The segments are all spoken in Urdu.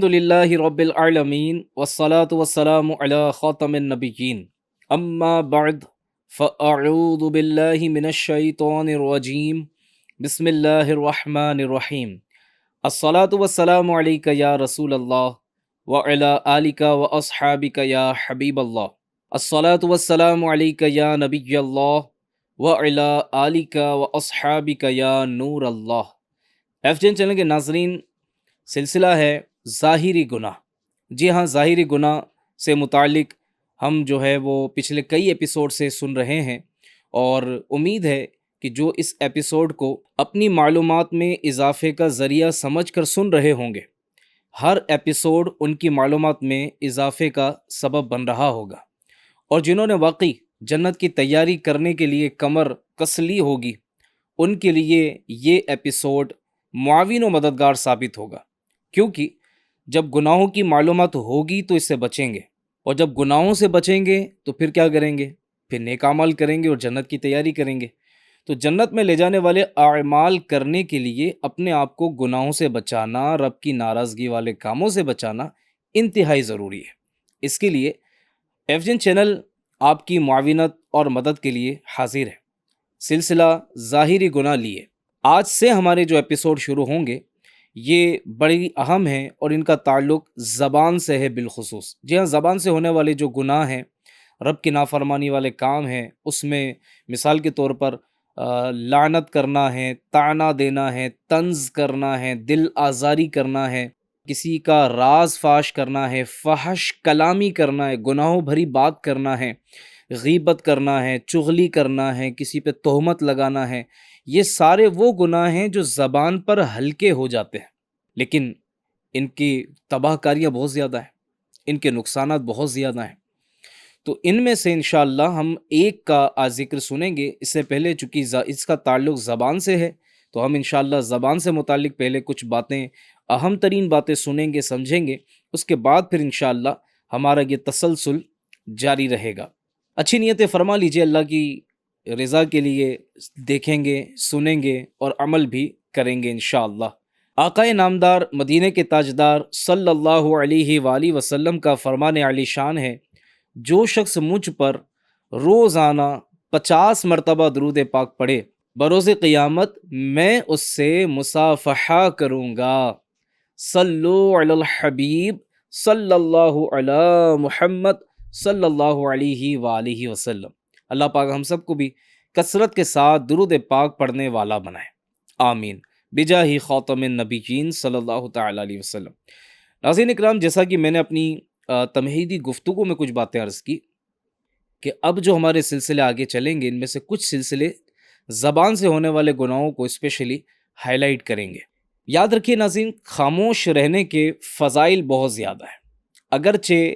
الحمدللہ رب العالمین والصلاة والسلام علی خاتم النبیین اما بعد فاعوذ باللہ من الشیطان الرجیم بسم اللہ الرحمن الرحیم الصلاة والسلام علیک یا رسول اللہ وعلی آلک واصحابک یا حبیب اللہ الصلاة والسلام علیک یا نبی اللہ وعلی آلک واصحابک یا نور اللہ۔ ایف جین چینل کے ناظرین، سلسلہ ہے ظاہری گناہ۔ جی ہاں، ظاہری گناہ سے متعلق ہم جو ہے وہ پچھلے کئی ایپیسوڈ سے سن رہے ہیں، اور امید ہے کہ جو اس ایپیسوڈ کو اپنی معلومات میں اضافے کا ذریعہ سمجھ کر سن رہے ہوں گے، ہر ایپیسوڈ ان کی معلومات میں اضافے کا سبب بن رہا ہوگا، اور جنہوں نے واقعی جنت کی تیاری کرنے کے لیے کمر کس لی ہوگی، ان کے لیے یہ ایپیسوڈ معاون و مددگار ثابت ہوگا، کیونکہ جب گناہوں کی معلومات ہوگی تو اس سے بچیں گے، اور جب گناہوں سے بچیں گے تو پھر کیا کریں گے؟ پھر نیک اعمال کریں گے اور جنت کی تیاری کریں گے۔ تو جنت میں لے جانے والے اعمال کرنے کے لیے اپنے آپ کو گناہوں سے بچانا، رب کی ناراضگی والے کاموں سے بچانا انتہائی ضروری ہے۔ اس کے لیے ایف جین چینل آپ کی معاونت اور مدد کے لیے حاضر ہے۔ سلسلہ ظاہری گناہ لیے آج سے ہمارے جو ایپیسوڈ شروع ہوں گے یہ بڑی اہم ہیں، اور ان کا تعلق زبان سے ہے بالخصوص۔ جی ہاں، زبان سے ہونے والے جو گناہ ہیں، رب کی نافرمانی والے کام ہیں، اس میں مثال کے طور پر لعنت کرنا ہے، طعنہ دینا ہے، طنز کرنا ہے، دل آزاری کرنا ہے، کسی کا راز فاش کرنا ہے، فحش کلامی کرنا ہے، گناہوں بھری بات کرنا ہے، غیبت کرنا ہے، چغلی کرنا ہے، کسی پہ تہمت لگانا ہے۔ یہ سارے وہ گناہ ہیں جو زبان پر ہلکے ہو جاتے ہیں، لیکن ان کی تباہ کاریاں بہت زیادہ ہیں، ان کے نقصانات بہت زیادہ ہیں۔ تو ان میں سے انشاءاللہ ہم ایک کا آج ذکر سنیں گے۔ اس سے پہلے چونکہ اس کا تعلق زبان سے ہے، تو ہم انشاءاللہ زبان سے متعلق پہلے کچھ باتیں، اہم ترین باتیں سنیں گے، سمجھیں گے، اس کے بعد پھر انشاءاللہ ہمارا یہ تسلسل جاری رہے گا۔ اچھی نیتیں فرما لیجئے، اللہ کی رضا کے لیے دیکھیں گے، سنیں گے اور عمل بھی کریں گے انشاءاللہ۔ آقائے نامدار، مدینہ کے تاجدار صلی اللہ علیہ وآلہ وسلم کا فرمان علی شان ہے، جو شخص مجھ پر روزانہ 50 مرتبہ درود پاک پڑھے، بروز قیامت میں اس سے مصافحہ کروں گا۔ صلو علی الحبیب صلی اللہ علی محمد صلی اللہ علیہ وآلہ وسلم۔ اللہ پاک ہم سب کو بھی کثرت کے ساتھ درود پاک پڑھنے والا بنائے، آمین، بجاہ خاتم النبیین صلی اللہ تعالی علیہ وسلم۔ ناظرین اکرام، جیسا کہ میں نے اپنی تمہیدی گفتگو میں کچھ باتیں عرض کی کہ اب جو ہمارے سلسلے آگے چلیں گے، ان میں سے کچھ سلسلے زبان سے ہونے والے گناہوں کو اسپیشلی ہائی لائٹ کریں گے۔ یاد رکھیے ناظرین، خاموش رہنے کے فضائل بہت زیادہ ہیں۔ اگرچہ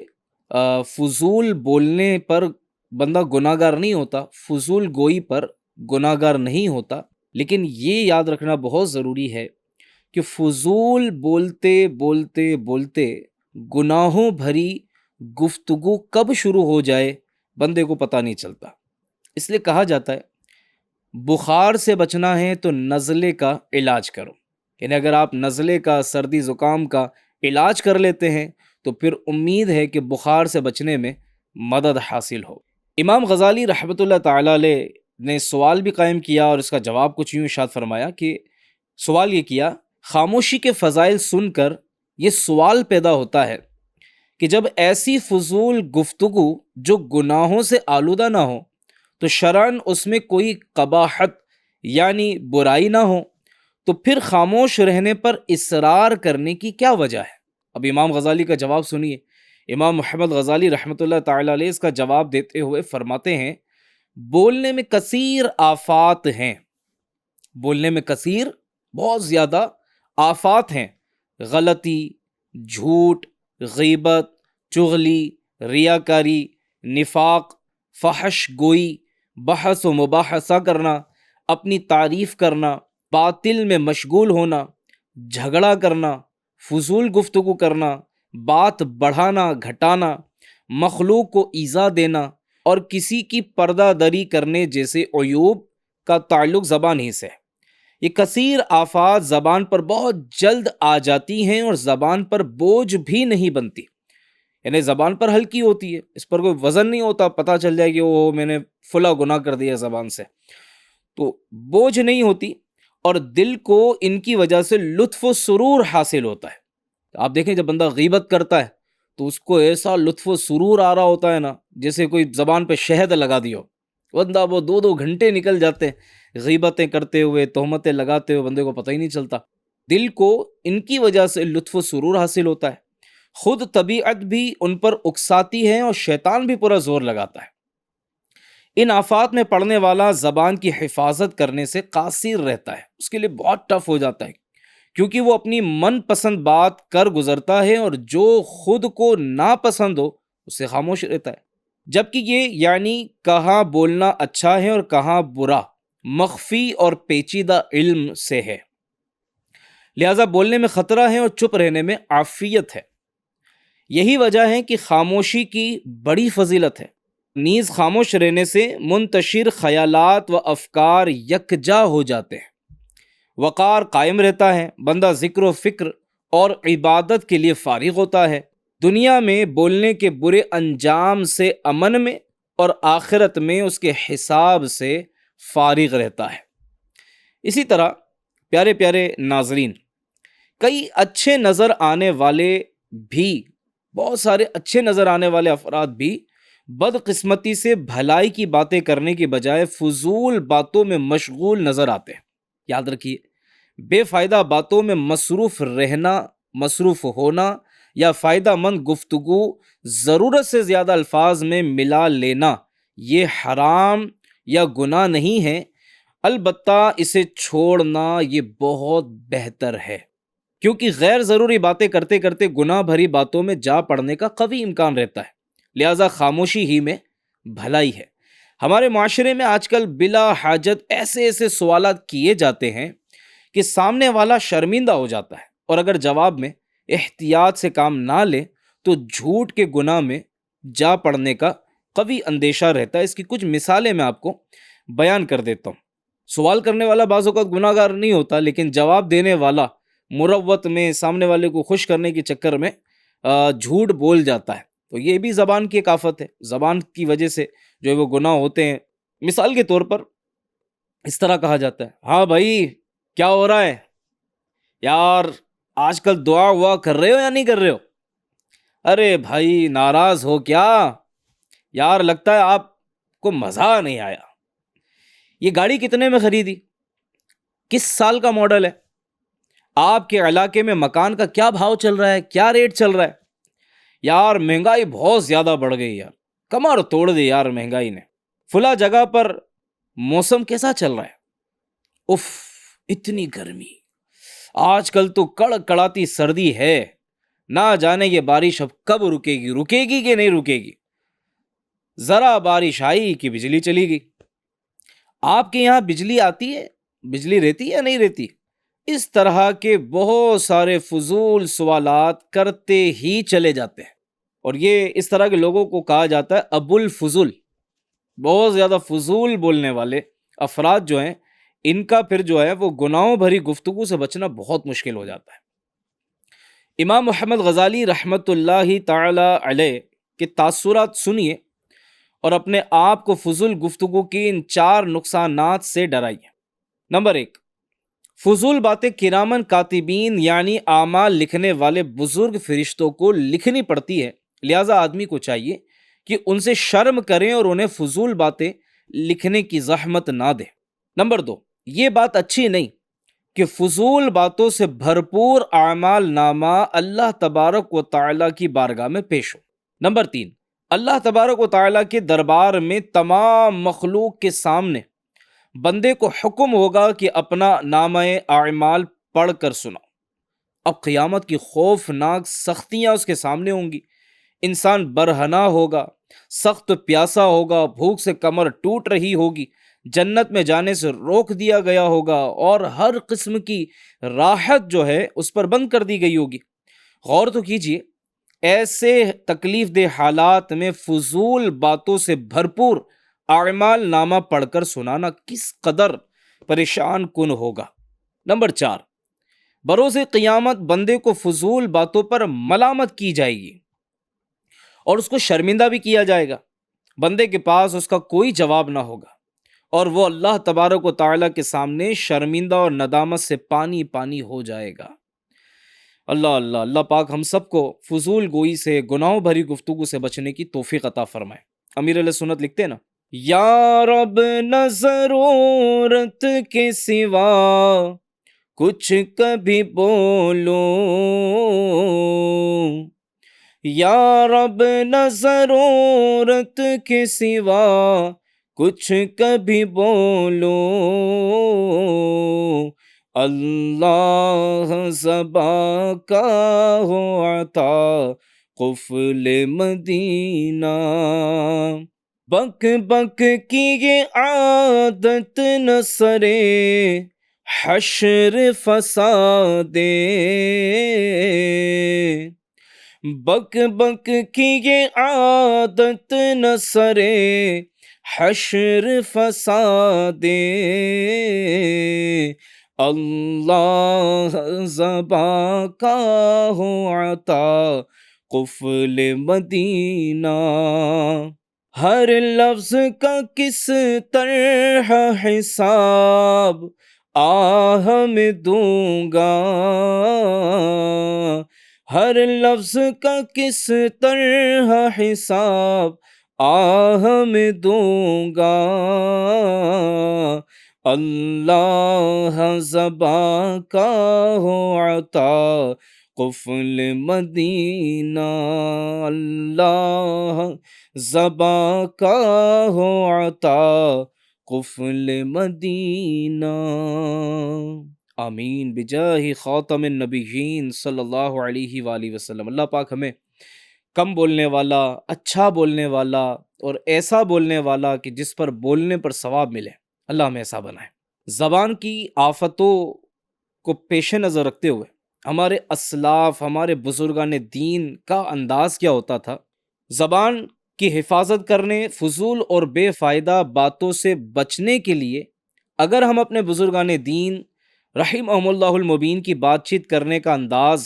فضول بولنے پر بندہ گناہ گار نہیں ہوتا، فضول گوئی پر گناہ گار نہیں ہوتا، لیکن یہ یاد رکھنا بہت ضروری ہے کہ فضول بولتے بولتے بولتے گناہوں بھری گفتگو کب شروع ہو جائے بندے کو پتہ نہیں چلتا۔ اس لیے کہا جاتا ہے بخار سے بچنا ہے تو نزلے کا علاج کرو، یعنی اگر آپ نزلے کا، سردی زکام کا علاج کر لیتے ہیں تو پھر امید ہے کہ بخار سے بچنے میں مدد حاصل ہو۔ امام غزالی رحمۃ اللہ تعالی علیہ نے سوال بھی قائم کیا، اور اس کا جواب کچھ یوں ارشاد فرمایا کہ سوال یہ کیا، خاموشی کے فضائل سن کر یہ سوال پیدا ہوتا ہے کہ جب ایسی فضول گفتگو جو گناہوں سے آلودہ نہ ہو تو شرعاً اس میں کوئی قباحت یعنی برائی نہ ہو، تو پھر خاموش رہنے پر اصرار کرنے کی کیا وجہ ہے؟ اب امام غزالی کا جواب سنیے۔ امام محمد غزالی رحمۃ اللہ تعالی علیہ اس کا جواب دیتے ہوئے فرماتے ہیں، بولنے میں کثیر آفات ہیں، بولنے میں کثیر بہت زیادہ آفات ہیں، غلطی، جھوٹ، غیبت، چغلی، ریاکاری، نفاق، فحش گوئی، بحث و مباحثہ کرنا، اپنی تعریف کرنا، باطل میں مشغول ہونا، جھگڑا کرنا، فضول گفتگو کرنا، بات بڑھانا گھٹانا، مخلوق کو ایذا دینا، اور کسی کی پردہ دری کرنے جیسے عیوب کا تعلق زبان ہی سے ہے۔ یہ کثیر آفات زبان پر بہت جلد آ جاتی ہیں اور زبان پر بوجھ بھی نہیں بنتی، یعنی زبان پر ہلکی ہوتی ہے، اس پر کوئی وزن نہیں ہوتا، پتہ چل جائے کہ وہ میں نے فلاں گناہ کر دیا زبان سے، تو بوجھ نہیں ہوتی، اور دل کو ان کی وجہ سے لطف و سرور حاصل ہوتا ہے۔ آپ دیکھیں جب بندہ غیبت کرتا ہے تو اس کو ایسا لطف و سرور آ رہا ہوتا ہے نا، جیسے کوئی زبان پہ شہد لگا دیا ہو، بندہ وہ 2 گھنٹے نکل جاتے ہیں غیبتیں کرتے ہوئے، تہمتیں لگاتے ہوئے، بندے کو پتہ ہی نہیں چلتا۔ دل کو ان کی وجہ سے لطف و سرور حاصل ہوتا ہے، خود طبیعت بھی ان پر اکساتی ہے اور شیطان بھی پورا زور لگاتا ہے۔ ان آفات میں پڑنے والا زبان کی حفاظت کرنے سے قاصر رہتا ہے، اس کے لیے بہت ٹف ہو جاتا ہے، کیونکہ وہ اپنی من پسند بات کر گزرتا ہے اور جو خود کو ناپسند ہو اس سے خاموش رہتا ہے، جبکہ یہ یعنی کہاں بولنا اچھا ہے اور کہاں برا مخفی اور پیچیدہ علم سے ہے، لہذا بولنے میں خطرہ ہے اور چپ رہنے میں عافیت ہے۔ یہی وجہ ہے کہ خاموشی کی بڑی فضیلت ہے، نیز خاموش رہنے سے منتشر خیالات و افکار یکجا ہو جاتے ہیں، وقار قائم رہتا ہے، بندہ ذکر و فکر اور عبادت کے لیے فارغ ہوتا ہے، دنیا میں بولنے کے برے انجام سے امن میں اور آخرت میں اس کے حساب سے فارغ رہتا ہے۔ اسی طرح پیارے پیارے ناظرین، کئی اچھے نظر آنے والے بھی، بہت سارے اچھے نظر آنے والے افراد بھی بدقسمتی سے بھلائی کی باتیں کرنے کی بجائے فضول باتوں میں مشغول نظر آتے ہیں۔ یاد رکھیے، بے فائدہ باتوں میں مصروف رہنا، مصروف ہونا یا فائدہ مند گفتگو ضرورت سے زیادہ الفاظ میں ملا لینا یہ حرام یا گناہ نہیں ہے، البتہ اسے چھوڑنا یہ بہت بہتر ہے، کیونکہ غیر ضروری باتیں کرتے کرتے گناہ بھری باتوں میں جا پڑنے کا قوی امکان رہتا ہے، لہذا خاموشی ہی میں بھلائی ہے۔ ہمارے معاشرے میں آج کل بلا حاجت ایسے سوالات کیے جاتے ہیں کہ سامنے والا شرمندہ ہو جاتا ہے، اور اگر جواب میں احتیاط سے کام نہ لے تو جھوٹ کے گناہ میں جا پڑنے کا قوی اندیشہ رہتا ہے۔ اس کی کچھ مثالیں میں آپ کو بیان کر دیتا ہوں۔ سوال کرنے والا بعض اوقات گناہ گار نہیں ہوتا، لیکن جواب دینے والا مروت میں سامنے والے کو خوش کرنے کے چکر میں جھوٹ بول جاتا ہے، تو یہ بھی زبان کی ایک آفت ہے۔ زبان کی وجہ سے جو ہے وہ گناہ ہوتے ہیں۔ مثال کے طور پر اس طرح کہا جاتا ہے، ہاں بھائی کیا ہو رہا ہے یار، آج کل دعا ہوا کر رہے ہو یا نہیں کر رہے ہو؟ ارے بھائی ناراض ہو کیا یار، لگتا ہے آپ کو مزہ نہیں آیا۔ یہ گاڑی کتنے میں خریدی؟ کس سال کا ماڈل ہے؟ آپ کے علاقے میں مکان کا کیا بھاؤ چل رہا ہے، کیا ریٹ چل رہا ہے؟ یار مہنگائی بہت زیادہ بڑھ گئی یار، کمر توڑ دی یار مہنگائی نے۔ فلاں جگہ پر موسم کیسا چل رہا ہے؟ اف اتنی گرمی، آج کل تو کڑاتی سردی ہے، نہ جانے یہ بارش اب کب رکے گی کہ نہیں رکے گی، ذرا بارش آئی کہ بجلی چلی گئی۔ آپ کے یہاں بجلی آتی ہے، بجلی رہتی ہے یا نہیں رہتی؟ اس طرح کے بہت سارے فضول سوالات کرتے ہی چلے جاتے ہیں، اور یہ اس طرح کے لوگوں کو کہا جاتا ہے ابو الفضول۔ بہت زیادہ فضول بولنے والے افراد جو ہیں، ان کا پھر جو ہے وہ گناہوں بھری گفتگو سے بچنا بہت مشکل ہو جاتا ہے۔ امام محمد غزالی رحمۃ اللہ تعالی علیہ کے تاثرات سنیے اور اپنے آپ کو فضول گفتگو کی ان 4 نقصانات سے ڈرائیے۔ نمبر 1، فضول باتیں کرامن کاتبین یعنی اعمال لکھنے والے بزرگ فرشتوں کو لکھنی پڑتی ہے، لہذا آدمی کو چاہیے کہ ان سے شرم کریں اور انہیں فضول باتیں لکھنے کی زحمت نہ دیں۔ نمبر 2، یہ بات اچھی نہیں کہ فضول باتوں سے بھرپور اعمال نامہ اللہ تبارک و تعالیٰ کی بارگاہ میں پیش ہو۔ نمبر 3، اللہ تبارک و تعالیٰ کے دربار میں تمام مخلوق کے سامنے بندے کو حکم ہوگا کہ اپنا نامہ اعمال پڑھ کر سنا۔ اب قیامت کی خوفناک سختیاں اس کے سامنے ہوں گی، انسان برہنہ ہوگا، سخت پیاسا ہوگا، بھوک سے کمر ٹوٹ رہی ہوگی، جنت میں جانے سے روک دیا گیا ہوگا، اور ہر قسم کی راحت جو ہے اس پر بند کر دی گئی ہوگی۔ غور تو کیجئے، ایسے تکلیف دہ حالات میں فضول باتوں سے بھرپور اعمال نامہ پڑھ کر سنانا کس قدر پریشان کن ہوگا۔ نمبر 4، بروز قیامت بندے کو فضول باتوں پر ملامت کی جائے گی اور اس کو شرمندہ بھی کیا جائے گا، بندے کے پاس اس کا کوئی جواب نہ ہوگا اور وہ اللہ تبارک و تعالیٰ کے سامنے شرمندہ اور ندامت سے پانی پانی ہو جائے گا۔ اللہ اللہ، اللہ پاک ہم سب کو فضول گوئی سے، گناہوں بھری گفتگو سے بچنے کی توفیق عطا فرمائے۔ امیر علیہ سنت لکھتے ہیں نا، یا رب نہ ضرورت کے سوا کچھ کبھی بولو، یا رب نہ ضرورت کے سوا کچھ کبھی بولو، اللہ زباں کا ہو عطا قفل مدینہ، بک بک کی یہ عادت نہ سرے حشر فسادے، بک بک کی یہ عادت نہ سرے حشر فسادے، اللہ زباں کا ہو عطا قفل مدینہ، ہر لفظ کا کس طرح حساب آہ میں دوں گا، ہر لفظ کا کس طرح حساب آہ میں دوں گا، اللہ زباں کا ہو عطا قفل مدینہ، اللہ زباں کا ہو عطا قفل مدینہ، آمین بجاہ خاتم النبیین صلی اللہ علیہ وآلہ وسلم۔ اللہ پاک ہمیں کم بولنے والا، اچھا بولنے والا اور ایسا بولنے والا کہ جس پر بولنے پر ثواب ملے، اللہ ہمیں ایسا بنائے۔ زبان کی آفتوں کو پیش نظر رکھتے ہوئے ہمارے اسلاف، ہمارے بزرگان دین کا انداز کیا ہوتا تھا؟ زبان کی حفاظت کرنے، فضول اور بے فائدہ باتوں سے بچنے کے لیے اگر ہم اپنے بزرگان دین رحمہم اللہ المبین کی بات چیت کرنے کا انداز،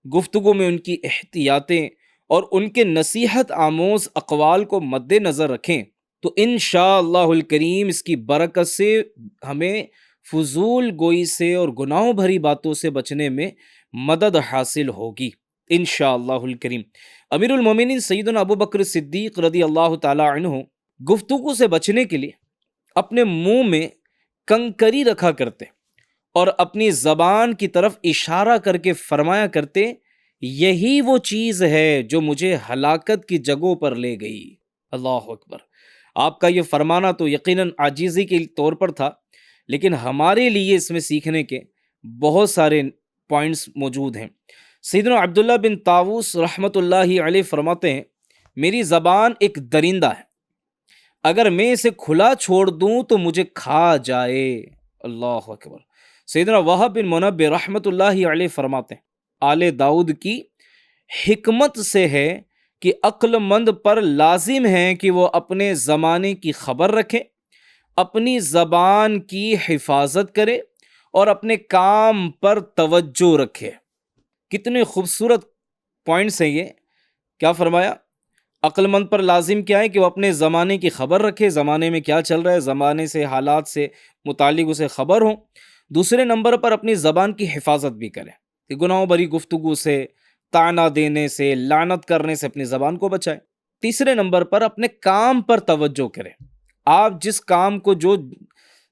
گفتگو میں ان کی احتیاطیں اور ان کے نصیحت آموز اقوال کو مد نظر رکھیں تو انشاءاللہ الکریم اس کی برکت سے ہمیں فضول گوئی سے اور گناہوں بھری باتوں سے بچنے میں مدد حاصل ہوگی انشاءاللہ الکریم۔ امیر المومنین سیدنا ابو بکر صدیق رضی اللہ تعالی عنہ گفتگو سے بچنے کے لیے اپنے منہ میں کنکری رکھا کرتے اور اپنی زبان کی طرف اشارہ کر کے فرمایا کرتے، یہی وہ چیز ہے جو مجھے ہلاکت کی جگہوں پر لے گئی۔ اللہ اکبر۔ آپ کا یہ فرمانا تو یقیناً عاجزی کے طور پر تھا، لیکن ہمارے لیے اس میں سیکھنے کے بہت سارے پوائنٹس موجود ہیں۔ سیدنا عبداللہ بن طاووس رحمۃ اللہ علیہ فرماتے ہیں، میری زبان ایک درندہ ہے، اگر میں اسے کھلا چھوڑ دوں تو مجھے کھا جائے۔ اللہ اکبر۔ سیدنا وہب بن منبہ رحمۃ اللہ علیہ فرماتے ہیں، آل داؤد کی حکمت سے ہے کہ عقل مند پر لازم ہے کہ وہ اپنے زمانے کی خبر رکھے، اپنی زبان کی حفاظت کرے اور اپنے کام پر توجہ رکھے۔ کتنے خوبصورت پوائنٹس ہیں یہ۔ کیا فرمایا؟ عقل مند پر لازم کیا ہے کہ وہ اپنے زمانے کی خبر رکھے، زمانے میں کیا چل رہا ہے، زمانے سے، حالات سے متعلق اسے خبر ہو۔ دوسرے نمبر پر اپنی زبان کی حفاظت بھی کرے کہ گناہوں بھری گفتگو سے، طعنہ دینے سے، لعنت کرنے سے اپنی زبان کو بچائے۔ تیسرے نمبر پر اپنے کام پر توجہ کرے۔ آپ جس کام کو، جو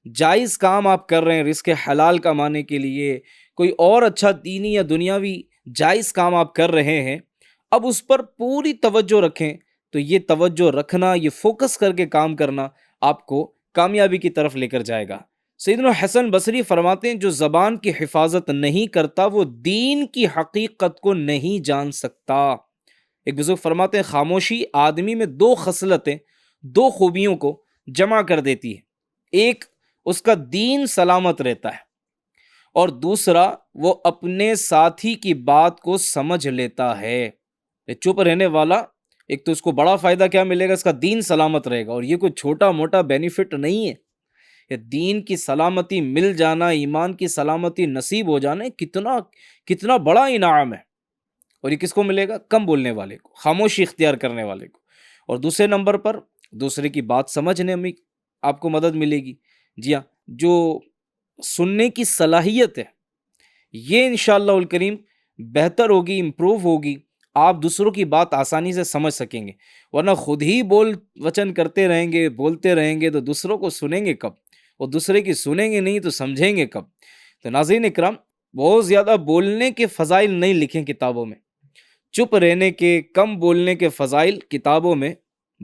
جائز کام آپ کر رہے ہیں رزق حلال کمانے کے لیے، کوئی اور اچھا دینی یا دنیاوی جائز کام آپ کر رہے ہیں، اب اس پر پوری توجہ رکھیں۔ تو یہ توجہ رکھنا، یہ فوکس کر کے کام کرنا آپ کو کامیابی کی طرف لے کر جائے گا۔ سیدنا حسن بصری فرماتے ہیں، جو زبان کی حفاظت نہیں کرتا وہ دین کی حقیقت کو نہیں جان سکتا۔ ایک بزرگ فرماتے ہیں، خاموشی آدمی میں دو خصلتیں، دو خوبیوں کو جمع کر دیتی ہے۔ ایک، اس کا دین سلامت رہتا ہے، اور دوسرا، وہ اپنے ساتھی کی بات کو سمجھ لیتا ہے۔ چپ رہنے والا، ایک تو اس کو بڑا فائدہ کیا ملے گا، اس کا دین سلامت رہے گا، اور یہ کوئی چھوٹا موٹا بینیفٹ نہیں ہے، کہ دین کی سلامتی مل جانا، ایمان کی سلامتی نصیب ہو جانا کتنا بڑا انعام ہے۔ اور یہ کس کو ملے گا؟ کم بولنے والے کو، خاموشی اختیار کرنے والے کو۔ اور دوسرے نمبر پر دوسرے کی بات سمجھنے میں آپ کو مدد ملے گی۔ جی ہاں، جو سننے کی صلاحیت ہے یہ انشاءاللہ الکریم بہتر ہوگی، امپروو ہوگی، آپ دوسروں کی بات آسانی سے سمجھ سکیں گے۔ ورنہ خود ہی بول وچن کرتے رہیں گے، بولتے رہیں گے تو دوسروں کو سنیں گے کب؟ اور دوسرے کی سنیں گے نہیں تو سمجھیں گے کب؟ تو ناظرین اکرام، بہت زیادہ بولنے کے فضائل نہیں لکھیں کتابوں میں، چپ رہنے کے، کم بولنے کے فضائل کتابوں میں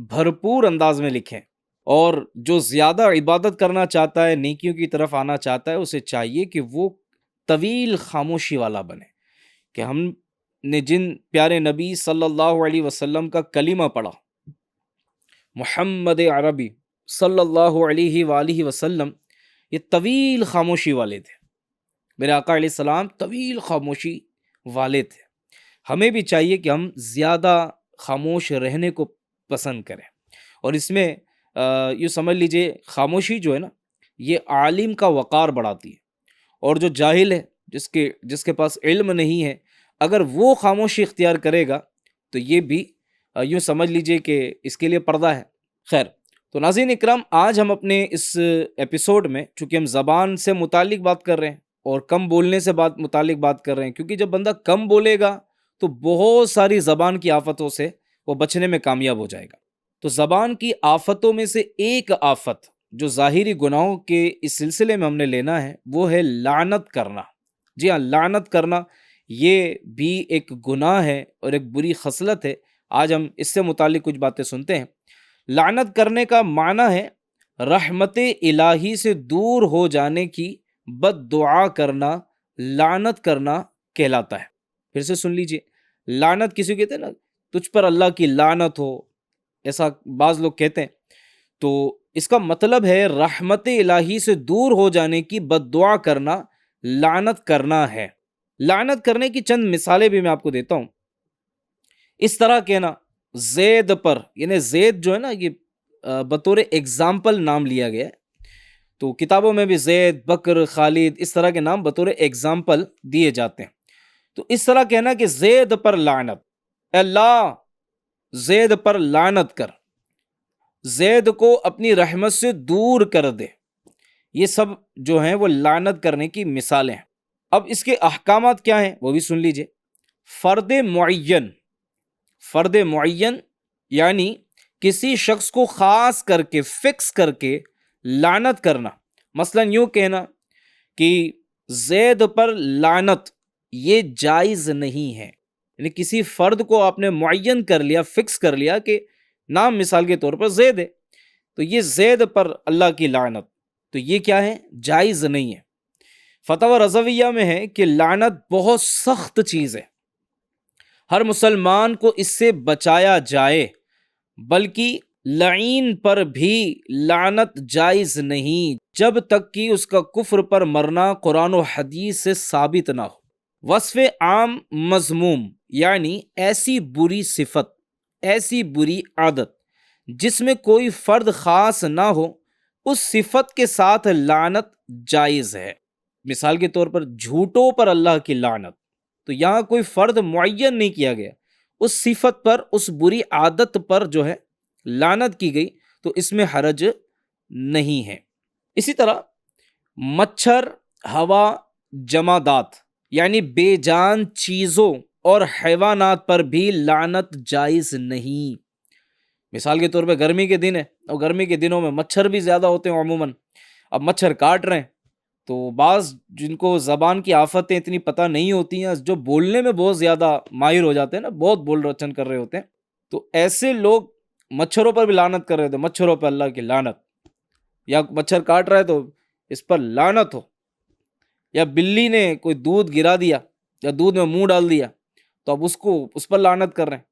بھرپور انداز میں لکھیں۔ اور جو زیادہ عبادت کرنا چاہتا ہے، نیکیوں کی طرف آنا چاہتا ہے، اسے چاہیے کہ وہ طویل خاموشی والا بنے، کہ ہم نے جن پیارے نبی صلی اللہ علیہ وسلم کا کلمہ پڑھا، محمد عربی صلی اللہ علیہ وآلہ وسلم، یہ طویل خاموشی والے تھے۔ میرے آقا علیہ السلام طویل خاموشی والے تھے۔ ہمیں بھی چاہیے کہ ہم زیادہ خاموش رہنے کو پسند کریں۔ اور اس میں یوں سمجھ لیجئے، خاموشی جو ہے نا، یہ عالم کا وقار بڑھاتی ہے۔ اور جو جاہل ہے، جس کے پاس علم نہیں ہے، اگر وہ خاموشی اختیار کرے گا تو یہ بھی یوں سمجھ لیجئے کہ اس کے لیے پردہ ہے۔ خیر، تو ناظرین اکرام، آج ہم اپنے اس ایپیسوڈ میں، چونکہ ہم زبان سے متعلق بات کر رہے ہیں اور کم بولنے سے متعلق بات کر رہے ہیں، کیونکہ جب بندہ کم بولے گا تو بہت ساری زبان کی آفتوں سے وہ بچنے میں کامیاب ہو جائے گا۔ تو زبان کی آفتوں میں سے ایک آفت جو ظاہری گناہوں کے اس سلسلے میں ہم نے لینا ہے، وہ ہے لعنت کرنا۔ جی ہاں، لعنت کرنا یہ بھی ایک گناہ ہے اور ایک بری خصلت ہے۔ آج ہم اس سے متعلق کچھ باتیں سنتے ہیں۔ لعنت کرنے کا معنی ہے رحمت الہی سے دور ہو جانے کی بد دعا کرنا، لعنت کرنا کہلاتا ہے۔ پھر سے سن لیجئے، لعنت کسی کو کہتے ہیں نا، تجھ پر اللہ کی لعنت ہو، ایسا بعض لوگ کہتے ہیں۔ تو اس کا مطلب ہے رحمت الہی سے دور ہو جانے کی بد دعا کرنا، لعنت کرنا ہے۔ لعنت کرنے کی چند مثالیں بھی میں آپ کو دیتا ہوں۔ اس طرح کہنا زید پر، یعنی زید جو ہے نا، یہ بطور ایگزامپل نام لیا گیا ہے، تو کتابوں میں بھی زید، بکر، خالد، اس طرح کے نام بطور ایگزامپل دیے جاتے ہیں۔ تو اس طرح کہنا کہ زید پر لعنت، اے اللہ زید پر لعنت کر، زید کو اپنی رحمت سے دور کر دے، یہ سب جو ہیں وہ لعنت کرنے کی مثالیں ہیں۔ اب اس کے احکامات کیا ہیں وہ بھی سن لیجئے۔ فرد معین، فرد معین یعنی کسی شخص کو خاص کر کے، فکس کر کے لعنت کرنا۔ مثلا یوں کہنا کہ زید پر لعنت، یہ جائز نہیں ہے۔ یعنی کسی فرد کو آپ نے معین کر لیا، فکس کر لیا کہ نام مثال کے طور پر زید ہے، تو یہ زید پر اللہ کی لعنت، تو یہ کیا ہے؟ جائز نہیں ہے۔ فتاوی رضویہ میں ہے کہ لعنت بہت سخت چیز ہے، ہر مسلمان کو اس سے بچایا جائے، بلکہ لعین پر بھی لعنت جائز نہیں جب تک کہ اس کا کفر پر مرنا قرآن و حدیث سے ثابت نہ ہو۔ وصف عام مذموم یعنی ایسی بری صفت، ایسی بری عادت جس میں کوئی فرد خاص نہ ہو، اس صفت کے ساتھ لعنت جائز ہے۔ مثال کے طور پر جھوٹوں پر اللہ کی لعنت، تو یہاں کوئی فرد معین نہیں کیا گیا، اس صفت پر، اس بری عادت پر جو ہے لعنت کی گئی، تو اس میں حرج نہیں ہے۔ اسی طرح مچھر، ہوا، جمادات یعنی بے جان چیزوں اور حیوانات پر بھی لعنت جائز نہیں۔ مثال کے طور پہ گرمی کے دن ہے، اور گرمی کے دنوں میں مچھر بھی زیادہ ہوتے ہیں عموماً، اب مچھر کاٹ رہے ہیں، تو بعض جن کو زبان کی آفتیں اتنی پتہ نہیں ہوتی ہیں، جو بولنے میں بہت زیادہ ماہر ہو جاتے ہیں نا، بہت بول رچن کر رہے ہوتے ہیں، تو ایسے لوگ مچھروں پر بھی لعنت کر رہے تھے، مچھروں پر اللہ کی لعنت، یا مچھر کاٹ رہا ہے تو اس پر لعنت ہو، یا بلی نے کوئی دودھ گرا دیا یا دودھ میں منہ ڈال دیا تو اب اس پر لعنت کر رہے ہیں،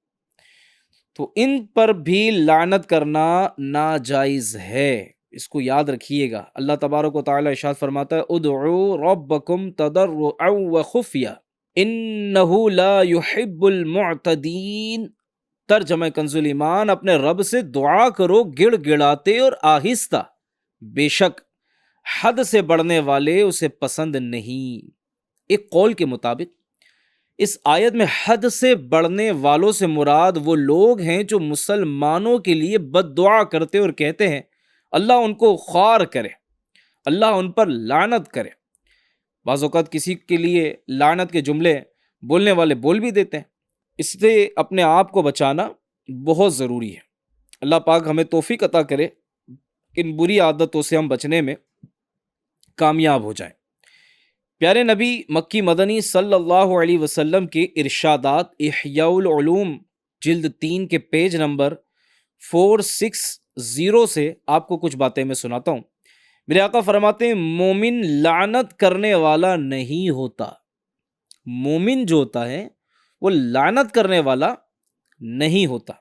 تو ان پر بھی لعنت کرنا ناجائز ہے۔ اس کو یاد رکھیے گا۔ اللہ تبارک و تعالی ارشاد فرماتا ہے ادعوا ربکم تضرعا وخفیا انہ لا یحب المعتدین۔ ترجمہ کنز ایمان، اپنے رب سے دعا کرو گڑ گڑاتے اور آہستہ، بے شک حد سے بڑھنے والے اسے پسند نہیں۔ ایک قول کے مطابق اس آیت میں حد سے بڑھنے والوں سے مراد وہ لوگ ہیں جو مسلمانوں کے لیے بد دعا کرتے اور کہتے ہیں اللہ ان کو خوار کرے، اللہ ان پر لعنت کرے۔ بعض اوقات کسی کے لیے لعنت کے جملے بولنے والے بول بھی دیتے ہیں۔ اس سے اپنے آپ کو بچانا بہت ضروری ہے۔ اللہ پاک ہمیں توفیق عطا کرے ان بری عادتوں سے ہم بچنے میں کامیاب ہو جائیں۔ پیارے نبی مکی مدنی صلی اللہ علیہ وسلم کے ارشادات احیاء العلوم جلد 3 کے پیج نمبر 460 سے آپ کو کچھ باتیں میں سناتا ہوں۔ میرے آقا فرماتے ہیں مومن لعنت کرنے والا نہیں ہوتا۔ مومن جو ہوتا ہے وہ لعنت کرنے والا نہیں ہوتا۔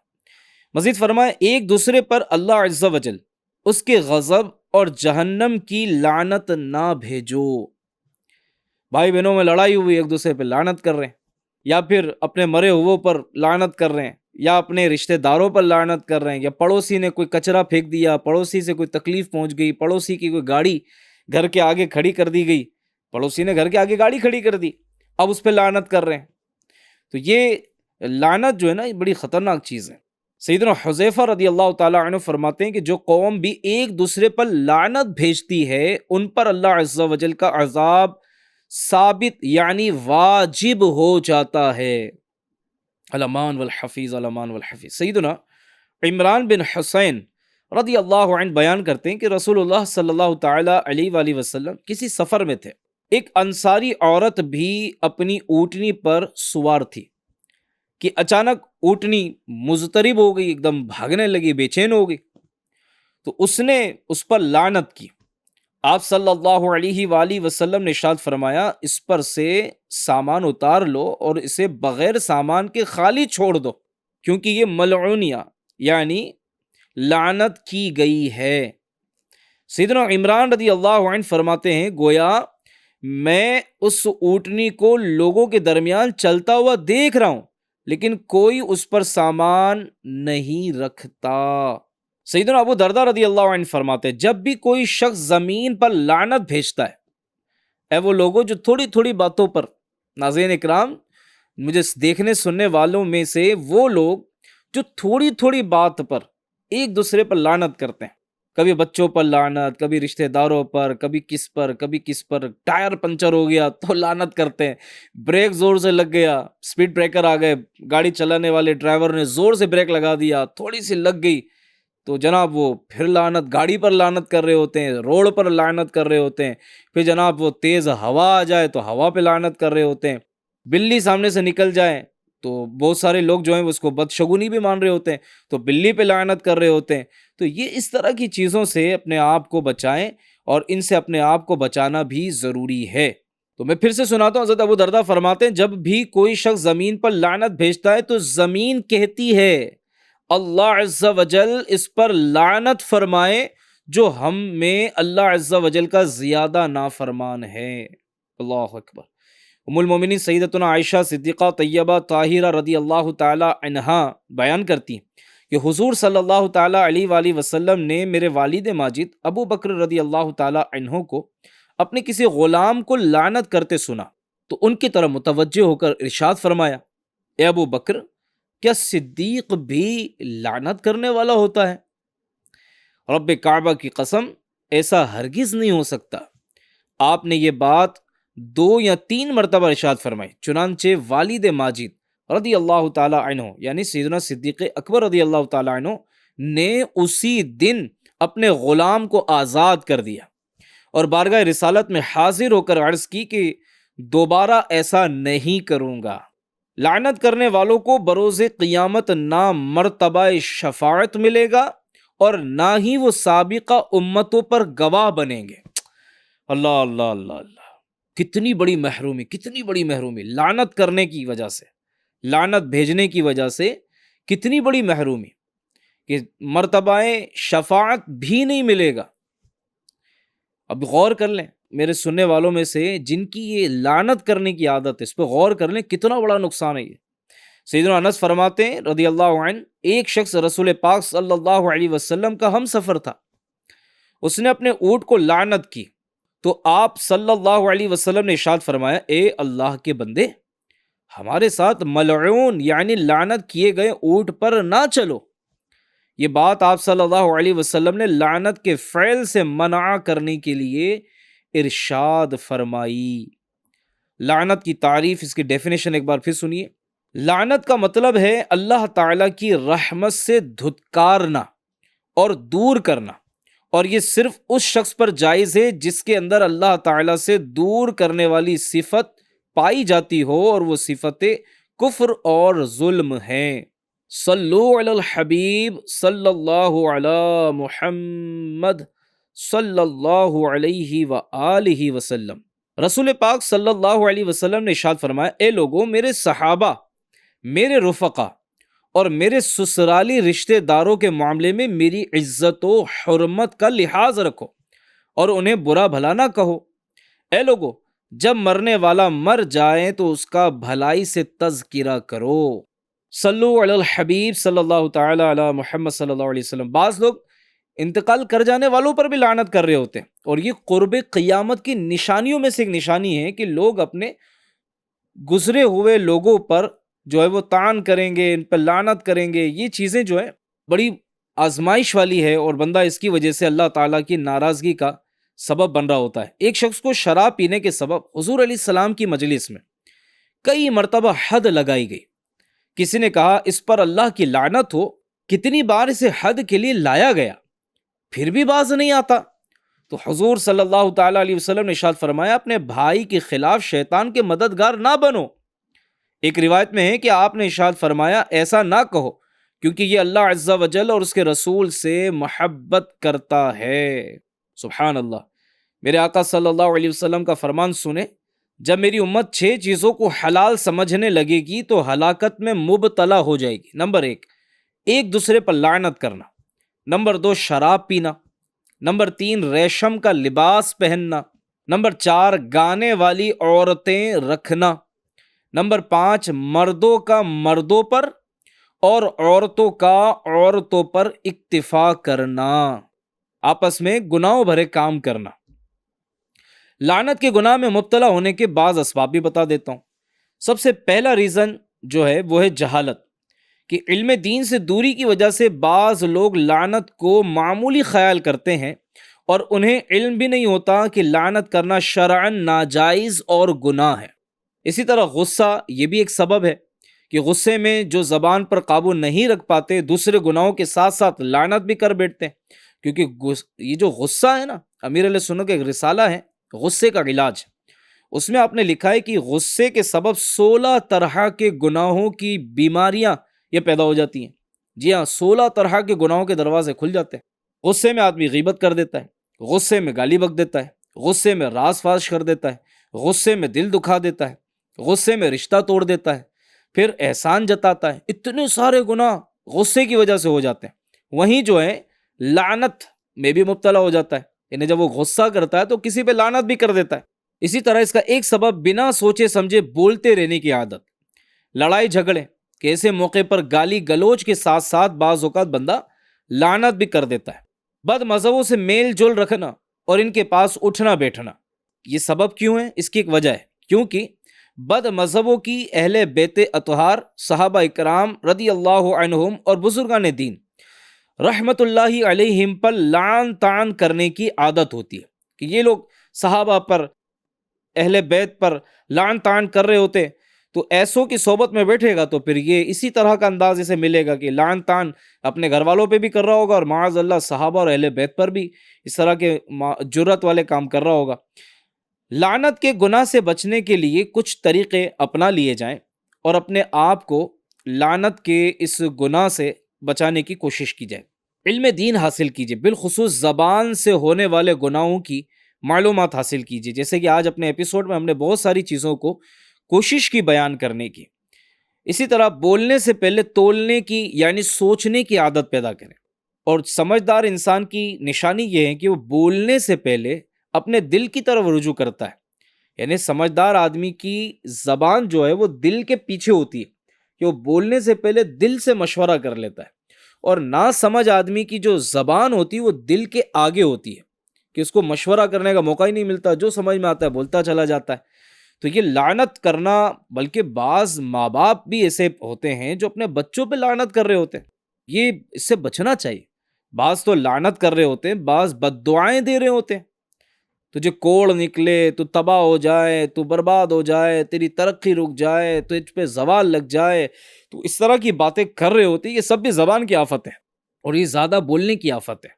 مزید فرمائے ایک دوسرے پر اللہ عز و جل اس کے غضب اور جہنم کی لعنت نہ بھیجو۔ بھائی بہنوں میں لڑائی ہوئی، ایک دوسرے پہ لعنت کر رہے ہیں، یا پھر اپنے مرے ہوئے پر لعنت کر رہے ہیں، یا اپنے رشتہ داروں پر لعنت کر رہے ہیں، یا پڑوسی نے کوئی کچرا پھینک دیا، پڑوسی سے کوئی تکلیف پہنچ گئی، پڑوسی کی کوئی گاڑی گھر کے آگے کھڑی کر دی گئی، پڑوسی نے گھر کے آگے گاڑی کھڑی کر دی، اب اس پہ لعنت کر رہے ہیں۔ تو یہ لعنت جو ہے نا یہ بڑی خطرناک چیز ہے۔ سیدنا حذیفہ رضی اللہ تعالیٰ عنہ فرماتے ہیں کہ جو قوم بھی ایک دوسرے پر لعنت بھیجتی ہے ان پر اللہ عز و جل کا عذاب ثابت یعنی واجب ہو جاتا ہے۔ الامان والحفیظ، الامان والحفیظ۔ سیدنا عمران بن حسین رضی اللہ عنہ بیان کرتے ہیں کہ رسول اللہ صلی اللہ تعالیٰ علیہ وآلہ وسلم کسی سفر میں تھے، ایک انصاری عورت بھی اپنی اونٹنی پر سوار تھی کہ اچانک اونٹنی مضطرب ہو گئی، ایک دم بھاگنے لگی، بے چین ہو گئی، تو اس نے اس پر لعنت کی۔ آپ صلی اللہ علیہ وآلہ وسلم نے ارشاد فرمایا اس پر سے سامان اتار لو اور اسے بغیر سامان کے خالی چھوڑ دو، کیونکہ یہ ملعونیہ یعنی لعنت کی گئی ہے۔ سیدنا عمران رضی اللہ عنہ فرماتے ہیں گویا میں اس اونٹنی کو لوگوں کے درمیان چلتا ہوا دیکھ رہا ہوں لیکن کوئی اس پر سامان نہیں رکھتا۔ سیدنا ابو درداء رضی اللہ عنہ فرماتے ہیں جب بھی کوئی شخص زمین پر لعنت بھیجتا ہے، اے وہ لوگوں جو تھوڑی تھوڑی باتوں پر، ناظرین اکرام مجھے دیکھنے سننے والوں میں سے وہ لوگ جو تھوڑی تھوڑی بات پر ایک دوسرے پر لعنت کرتے ہیں، کبھی بچوں پر لعنت، کبھی رشتہ داروں پر، کبھی کس پر کبھی کس پر، ٹائر پنچر ہو گیا تو لعنت کرتے ہیں، بریک زور سے لگ گیا، سپیڈ بریکر آ گئے، گاڑی چلانے والے ڈرائیور نے زور سے بریک لگا دیا، تھوڑی سی لگ گئی تو جناب وہ پھر لعنت، گاڑی پر لعنت کر رہے ہوتے ہیں، روڈ پر لعنت کر رہے ہوتے ہیں، پھر جناب وہ تیز ہوا آ جائے تو ہوا پہ لعنت کر رہے ہوتے ہیں، بلی سامنے سے نکل جائے تو بہت سارے لوگ جو ہیں اس کو بدشگونی بھی مان رہے ہوتے ہیں تو بلی پہ لعنت کر رہے ہوتے ہیں۔ تو یہ اس طرح کی چیزوں سے اپنے آپ کو بچائیں اور ان سے اپنے آپ کو بچانا بھی ضروری ہے۔ تو میں پھر سے سناتا ہوں، حضرت ابو درداء فرماتے ہیں جب بھی کوئی شخص زمین پر لعنت بھیجتا ہے تو زمین کہتی ہے اللہ عز و جل اس پر لعنت فرمائے جو ہم میں اللہ عز و جل کا زیادہ نافرمان ہے۔ اللہ اکبر۔ ام المومنین سیدتنا عائشہ صدیقہ طیبہ طاہرہ رضی اللہ تعالی عنہا بیان کرتی ہیں کہ حضور صلی اللہ تعالیٰ علیہ وآلہ وسلم نے میرے والد ماجد ابو بکر رضی اللہ تعالیٰ عنہ کو اپنے کسی غلام کو لعنت کرتے سنا تو ان کی طرف متوجہ ہو کر ارشاد فرمایا اے ابو بکر کیا صدیق بھی لعنت کرنے والا ہوتا ہے؟ رب کعبہ کی قسم ایسا ہرگز نہیں ہو سکتا۔ آپ نے یہ بات 2 یا 3 مرتبہ ارشاد فرمائی، چنانچہ والد ماجد رضی اللہ تعالیٰ عنہ یعنی سیدنا صدیق اکبر رضی اللہ تعالیٰ عنہ نے اسی دن اپنے غلام کو آزاد کر دیا اور بارگاہ رسالت میں حاضر ہو کر عرض کی کہ دوبارہ ایسا نہیں کروں گا۔ لعنت کرنے والوں کو بروز قیامت نہ مرتبہ شفاعت ملے گا اور نہ ہی وہ سابقہ امتوں پر گواہ بنیں گے۔ اللہ اللہ اللہ اللہ، کتنی بڑی محرومی، کتنی بڑی محرومی، لعنت کرنے کی وجہ سے، لعنت بھیجنے کی وجہ سے کتنی بڑی محرومی کہ مرتبہ شفاعت بھی نہیں ملے گا۔ اب غور کر لیں میرے سننے والوں میں سے جن کی یہ لعنت کرنے کی عادت ہے، اس پہ غور کر لیں کتنا بڑا نقصان ہے یہ۔ سیدنا انس فرماتے ہیں رضی اللہ عنہ ایک شخص رسول پاک صلی اللہ علیہ وسلم کا ہم سفر تھا، اس نے اپنے اونٹ کو لعنت کی تو آپ صلی اللہ علیہ وسلم نے ارشاد فرمایا، اے اللہ کے بندے، ہمارے ساتھ ملعون یعنی لعنت کیے گئے اونٹ پر نہ چلو۔ یہ بات آپ صلی اللہ علیہ وسلم نے لعنت کے فعل سے منع کرنے کے لیے ارشاد فرمائی۔ لعنت کی تعریف، اس کی ڈیفینیشن ایک بار پھر سنیے۔ لعنت کا مطلب ہے اللہ تعالیٰ کی رحمت سے دھتکارنا اور دور کرنا، اور یہ صرف اس شخص پر جائز ہے جس کے اندر اللہ تعالیٰ سے دور کرنے والی صفت پائی جاتی ہو، اور وہ صفت کفر اور ظلم ہیں۔ صلو علی الحبیب صلی اللہ علی محمد صلی اللہ علیہ وآلہ وسلم۔ رسول پاک صلی اللہ علیہ وسلم نے ارشاد فرمایا، اے لوگوں، میرے صحابہ، میرے رفقا اور میرے سسرالی رشتہ داروں کے معاملے میں میری عزت و حرمت کا لحاظ رکھو اور انہیں برا بھلا نہ کہو۔ اے لوگوں، جب مرنے والا مر جائے تو اس کا بھلائی سے تذکرہ کرو۔ صلو علی الحبیب صلی اللہ تعالی علی محمد صلی اللہ علیہ وسلم۔ بعض لوگ انتقال کر جانے والوں پر بھی لعنت کر رہے ہوتے ہیں، اور یہ قرب قیامت کی نشانیوں میں سے ایک نشانی ہے کہ لوگ اپنے گزرے ہوئے لوگوں پر جو ہے وہ طعن کریں گے، ان پر لعنت کریں گے۔ یہ چیزیں جو ہے بڑی آزمائش والی ہے، اور بندہ اس کی وجہ سے اللہ تعالیٰ کی ناراضگی کا سبب بن رہا ہوتا ہے۔ ایک شخص کو شراب پینے کے سبب حضور علیہ السلام کی مجلس میں کئی مرتبہ حد لگائی گئی۔ کسی نے کہا، اس پر اللہ کی لعنت ہو، کتنی بار اسے حد کے لیے لایا گیا پھر بھی باز نہیں آتا۔ تو حضور صلی اللہ تعالیٰ علیہ وسلم نے ارشاد فرمایا، اپنے بھائی کے خلاف شیطان کے مددگار نہ بنو۔ ایک روایت میں ہے کہ آپ نے ارشاد فرمایا، ایسا نہ کہو کیونکہ یہ اللہ عز و جل اور اس کے رسول سے محبت کرتا ہے۔ سبحان اللہ۔ میرے آقا صلی اللہ علیہ وسلم کا فرمان سنیں، جب میری امت 6 چیزوں کو حلال سمجھنے لگے گی تو ہلاکت میں مبتلا ہو جائے گی۔ نمبر 1، ایک دوسرے پر لعنت کرنا۔ نمبر 2، شراب پینا۔ نمبر 3، ریشم کا لباس پہننا۔ نمبر 4، گانے والی عورتیں رکھنا۔ نمبر 5، مردوں کا مردوں پر اور عورتوں کا عورتوں پر اکتفا کرنا، آپس میں گناہوں بھرے کام کرنا۔ لعنت کے گناہ میں مبتلا ہونے کے بعض اسباب بھی بتا دیتا ہوں۔ سب سے پہلا ریزن جو ہے وہ ہے جہالت، کہ علم دین سے دوری کی وجہ سے بعض لوگ لعنت کو معمولی خیال کرتے ہیں، اور انہیں علم بھی نہیں ہوتا کہ لعنت کرنا شرعاً ناجائز اور گناہ ہے۔ اسی طرح غصہ، یہ بھی ایک سبب ہے کہ غصے میں جو زبان پر قابو نہیں رکھ پاتے دوسرے گناہوں کے ساتھ ساتھ لعنت بھی کر بیٹھتے ہیں، کیونکہ یہ جو غصہ ہے نا، امیر علیہ سنت کا ایک رسالہ ہے غصے کا علاج، اس میں آپ نے لکھا ہے کہ غصے کے سبب 16 طرح کے گناہوں کی بیماریاں یہ پیدا ہو جاتی ہیں۔ جی ہاں، 16 طرح کے گناہوں کے دروازے کھل جاتے ہیں۔ غصے میں آدمی غیبت کر دیتا ہے، غصے میں گالی بک دیتا ہے، غصے میں راز فاش کر دیتا ہے، غصے میں دل دکھا دیتا ہے، غصے میں رشتہ توڑ دیتا ہے، پھر احسان جتاتا ہے۔ اتنے سارے گناہ غصے کی وجہ سے ہو جاتے ہیں۔ وہیں جو ہے لعنت میں بھی مبتلا ہو جاتا ہے، یعنی جب وہ غصہ کرتا ہے تو کسی پہ لعنت بھی کر دیتا ہے۔ اسی طرح اس کا ایک سبب بنا سوچے سمجھے بولتے رہنے کی عادت، لڑائی جھگڑے کہ ایسے موقع پر گالی گلوچ کے ساتھ ساتھ بعض اوقات بندہ لعنت بھی کر دیتا ہے۔ بد مذہبوں سے میل جول رکھنا اور ان کے پاس اٹھنا بیٹھنا، یہ سبب کیوں ہے؟ اس کی ایک وجہ ہے، کیونکہ بد مذہبوں کی اہل بیت اطہار، صحابہ اکرام رضی اللہ عنہم اور بزرگان دین رحمت اللہ علیہم پر لعن طعن کرنے کی عادت ہوتی ہے، کہ یہ لوگ صحابہ پر، اہل بیت پر لعن طعن کر رہے ہوتے، تو ایسوں کی صحبت میں بیٹھے گا تو پھر یہ اسی طرح کا انداز اسے ملے گا کہ لعن طعن اپنے گھر والوں پہ بھی کر رہا ہوگا، اور معاذ اللہ صحابہ اور اہل بیت پر بھی اس طرح کے جرأت والے کام کر رہا ہوگا۔ لعنت کے گناہ سے بچنے کے لیے کچھ طریقے اپنا لیے جائیں، اور اپنے آپ کو لعنت کے اس گناہ سے بچانے کی کوشش کی جائے۔ علم دین حاصل کیجیے، بالخصوص زبان سے ہونے والے گناہوں کی معلومات حاصل کیجیے، جیسے کہ آج اپنے ایپیسوڈ میں ہم نے بہت ساری چیزوں کو کوشش کی بیان کرنے کی۔ اسی طرح بولنے سے پہلے تولنے کی یعنی سوچنے کی عادت پیدا کریں، اور سمجھدار انسان کی نشانی یہ ہے کہ وہ بولنے سے پہلے اپنے دل کی طرف رجوع کرتا ہے، یعنی سمجھدار آدمی کی زبان جو ہے وہ دل کے پیچھے ہوتی ہے، کہ وہ بولنے سے پہلے دل سے مشورہ کر لیتا ہے، اور نا سمجھ آدمی کی جو زبان ہوتی ہے وہ دل کے آگے ہوتی ہے، کہ اس کو مشورہ کرنے کا موقع ہی نہیں ملتا، جو سمجھ میں آتا ہے بولتا چلا جاتا ہے۔ تو یہ لعنت کرنا، بلکہ بعض ماں باپ بھی ایسے ہوتے ہیں جو اپنے بچوں پہ لعنت کر رہے ہوتے ہیں، یہ اس سے بچنا چاہیے۔ بعض تو لعنت کر رہے ہوتے ہیں، بعض بد دعائیں دے رہے ہوتے ہیں، تجھے کوڑ نکلے، تو تباہ ہو جائے، تو برباد ہو جائے، تیری ترقی رک جائے، تجھ پہ زوال لگ جائے، تو اس طرح کی باتیں کر رہے ہوتے ہیں۔ یہ سب بھی زبان کی آفت ہے، اور یہ زیادہ بولنے کی آفت ہے۔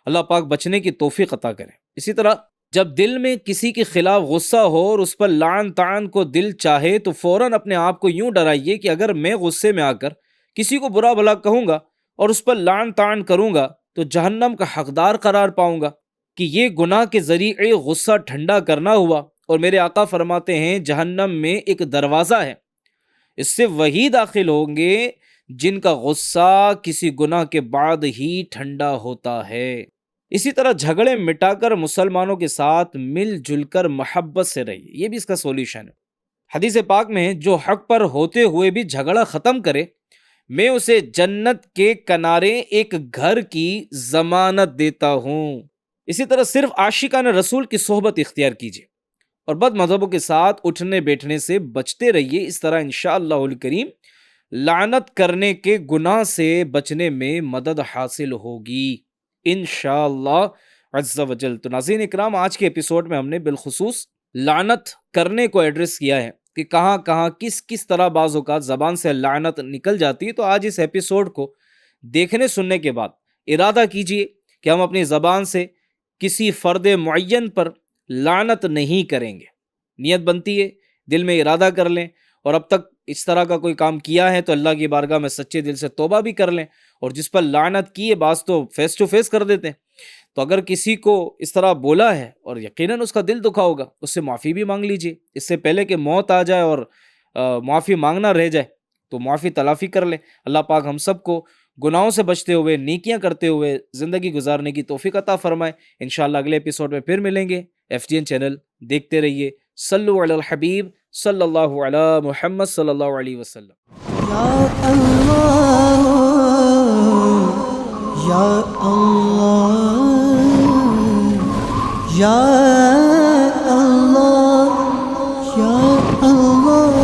اللہ پاک بچنے کی توفیق عطا کرے۔ اسی طرح جب دل میں کسی کے خلاف غصہ ہو اور اس پر لعن طعن کو دل چاہے، تو فوراً اپنے آپ کو یوں ڈرائیے کہ اگر میں غصے میں آ کر کسی کو برا بھلا کہوں گا اور اس پر لعن طعن کروں گا تو جہنم کا حقدار قرار پاؤں گا، کہ یہ گناہ کے ذریعے غصہ ٹھنڈا کرنا ہوا۔ اور میرے آقا فرماتے ہیں جہنم میں ایک دروازہ ہے، اس سے وہی داخل ہوں گے جن کا غصہ کسی گناہ کے بعد ہی ٹھنڈا ہوتا ہے۔ اسی طرح جھگڑے مٹا کر مسلمانوں کے ساتھ مل جل کر محبت سے رہیے، یہ بھی اس کا سولوشن ہے۔ حدیث پاک میں ہے جو حق پر ہوتے ہوئے بھی جھگڑا ختم کرے، میں اسے جنت کے کنارے ایک گھر کی ضمانت دیتا ہوں۔ اسی طرح صرف عاشقان رسول کی صحبت اختیار کیجیے اور بد مذہبوں کے ساتھ اٹھنے بیٹھنے سے بچتے رہیے۔ اس طرح انشاءاللہ الکریم لعنت کرنے کے گناہ سے بچنے میں مدد حاصل ہوگی انشاءاللہ عز و جل۔ تو ناظرین اکرام، آج کے ایپیسوڈ میں ہم نے بالخصوص لعنت کرنے کو ایڈریس کیا ہے کہ کہاں کہاں کس طرح بعض اوقات زبان سے لعنت نکل جاتی ہے۔ تو آج اس ایپیسوڈ کو دیکھنے سننے کے بعد ارادہ کیجئے کہ ہم اپنی زبان سے کسی فرد معین پر لعنت نہیں کریں گے۔ نیت بنتی ہے، دل میں ارادہ کر لیں، اور اب تک اس طرح کا کوئی کام کیا ہے تو اللہ کی بارگاہ میں سچے دل سے توبہ بھی کر لیں، اور جس پر لعنت کی ہے، بعض تو فیس ٹو فیس کر دیتے ہیں، تو اگر کسی کو اس طرح بولا ہے اور یقیناً اس کا دل دکھا ہوگا، اس سے معافی بھی مانگ لیجئے۔ اس سے پہلے کہ موت آ جائے اور معافی مانگنا رہ جائے، تو معافی تلافی کر لیں۔ اللہ پاک ہم سب کو گناہوں سے بچتے ہوئے، نیکیاں کرتے ہوئے زندگی گزارنے کی توفیق عطا فرمائے۔ انشاءاللہ اگلے ایپیسوڈ میں پھر ملیں گے۔ FGN چینل دیکھتے رہیے۔ صلو علی الحبیب صلی اللہ علی محمد صلی اللہ علیہ وسلم۔ یا اللہ یا اللہ یا اللہ یا اللہ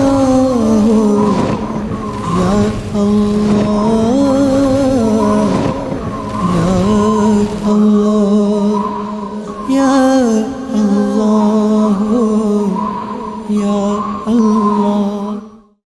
یا اللہ یا اللہ یا اللہ یا اللہ